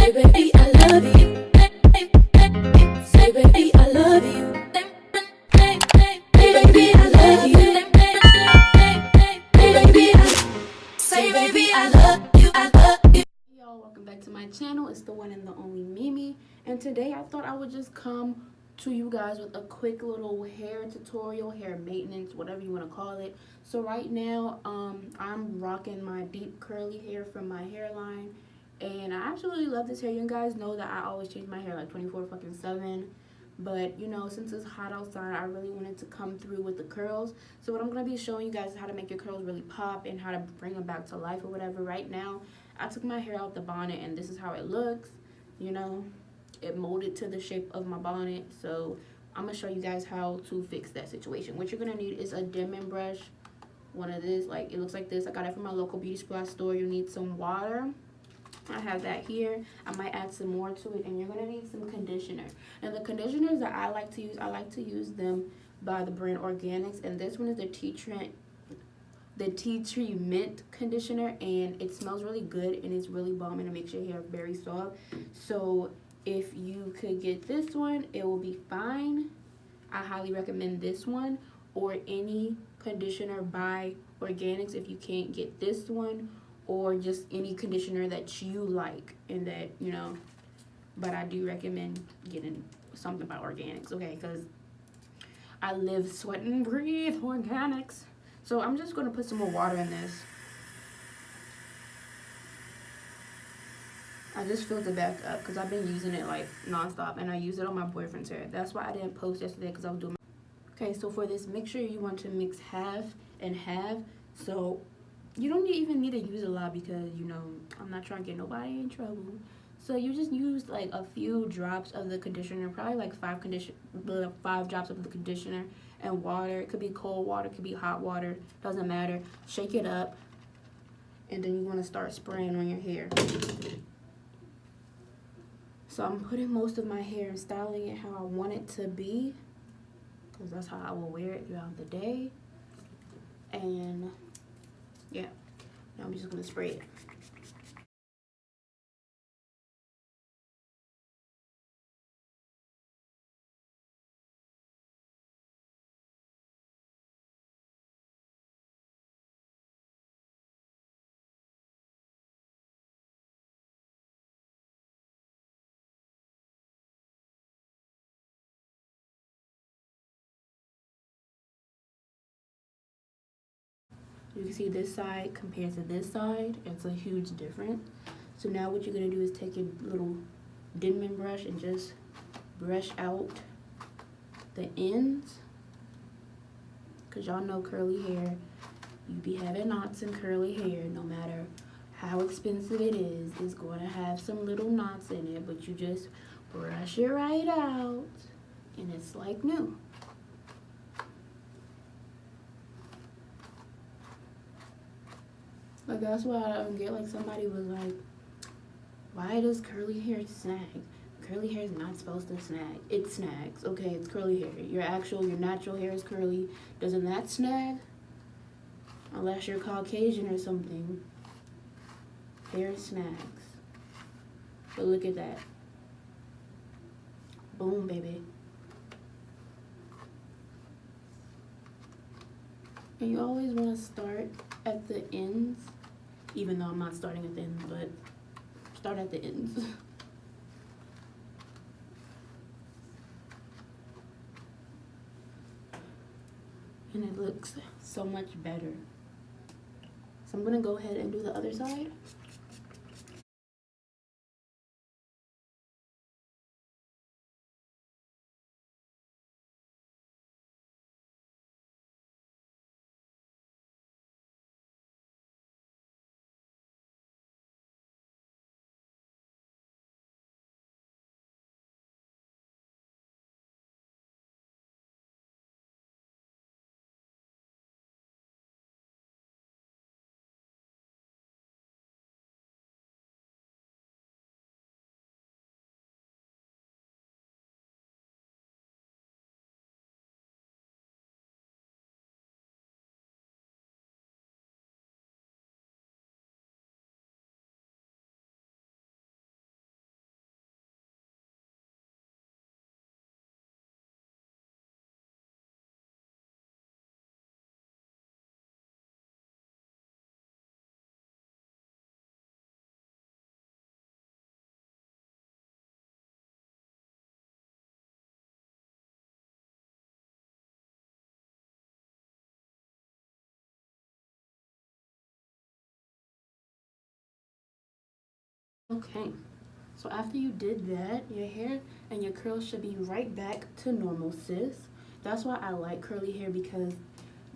Say baby I love you. Say baby I love you. Baby I love you. Say baby I love you. I love you. Y'all, welcome back to my channel. It's the one and the only Mimi, and today I thought I would just come to you guys with a quick little hair tutorial, hair maintenance, whatever you want to call it. So right now I'm rocking my deep curly hair from my hairline, and I absolutely love this hair. You guys know that I always change my hair like 24/7, but you know, since it's hot outside, I really wanted to come through with the curls. So what I'm going to be showing you guys is how to make your curls really pop and how to bring them back to life or whatever. Right now I took my hair out the bonnet and this is how it looks. You know, it molded to the shape of my bonnet. So I'm gonna show you guys how to fix that situation. What you're gonna need is a dimming brush, one of this, like it looks like this. I got it from my local beauty supply store. You need some water. I have that here. I might add some more to it, and you're gonna need some conditioner. And the conditioners that I like to use them by the brand Organix, and this one is the tea tree mint conditioner, and it smells really good and it's really balmy and it makes your hair very soft. So if you could get this one, it will be fine. I highly recommend this one or any conditioner by Organics if you can't get this one, or just any conditioner that you like and that you know. But I do recommend getting something by Organics, okay, because I live, sweat, and breathe Organics. So I'm just going to put some more water in this. I just filled it back up because I've been using it like nonstop, and I use it on my boyfriend's hair. That's why I didn't post yesterday, because I was doing okay, so for this mixture, you want to mix half and half. So you don't even need to use a lot because, you know, I'm not trying to get nobody in trouble. So you just use like a few drops of the conditioner, probably like five drops of the conditioner and water. It could be cold water, it could be hot water, doesn't matter. Shake it up, and then you want to start spraying on your hair. So I'm putting most of my hair and styling it how I want it to be, because that's how I will wear it throughout the day. And yeah, now I'm just gonna spray it. You can see this side compared to this side, it's a huge difference. So now what you're gonna do is take your little dimming brush and just brush out the ends, because y'all know curly hair, you be having knots in curly hair. No matter how expensive it is, it's going to have some little knots in it, but you just brush it right out and it's like new. Like, that's why I don't get, like, somebody was like, why does curly hair snag? Curly hair is not supposed to snag. It snags. Okay, it's curly hair. Your natural hair is curly. Doesn't that snag? Unless you're Caucasian or something. Hair snags. But look at that. Boom, baby. And you always want to start at the ends, even though I'm not starting at the ends, but start at the ends. And it looks so much better. So I'm gonna go ahead and do the other side. Okay, so after you did that, your hair and your curls should be right back to normal, sis. That's why I like curly hair, because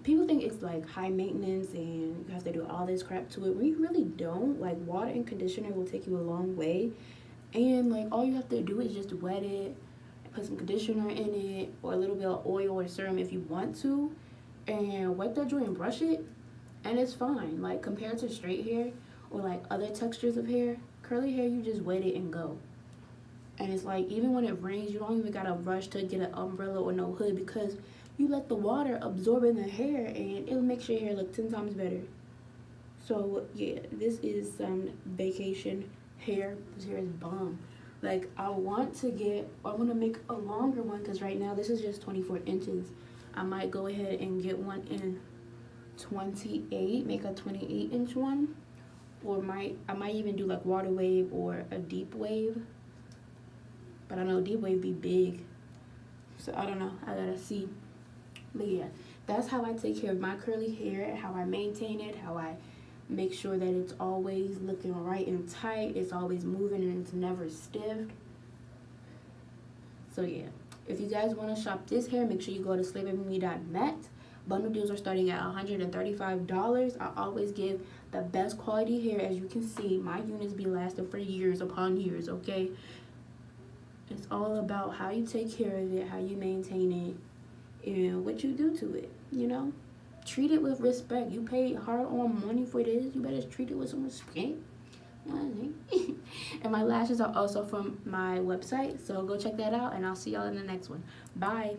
people think it's like high maintenance and you have to do all this crap to it. We really don't. Like, water and conditioner will take you a long way, and like all you have to do is just wet it, put some conditioner in it, or a little bit of oil or serum if you want to, and wet that joint and brush it, and it's fine. Like, compared to straight hair or like other textures of hair, curly hair, you just wet it and go. And it's like, even when it rains, you don't even gotta rush to get an umbrella or no hood, because you let the water absorb in the hair and it'll make your hair look 10 times better. So yeah, this is some vacation hair. This hair is bomb. Like, I want to make a longer one, because right now this is just 24 inches. I might go ahead and get one in 28, make a 28-inch one, or I might even do like water wave or a deep wave. But I know deep wave be big, so I don't know. I gotta see. But yeah, that's how I take care of my curly hair, how I maintain it, how I make sure that it's always looking right and tight, it's always moving, and it's never stiff. So yeah, if you guys want to shop this hair, make sure you go to slaybabyme.net. Bundle deals are starting at $135. I always give the best quality hair. As you can see, my units be lasting for years upon years, okay? It's all about how you take care of it, how you maintain it, and what you do to it, you know? Treat it with respect. You paid hard-earned money for this. You better treat it with some respect. You know what I mean? And my lashes are also from my website, so go check that out, and I'll see y'all in the next one. Bye.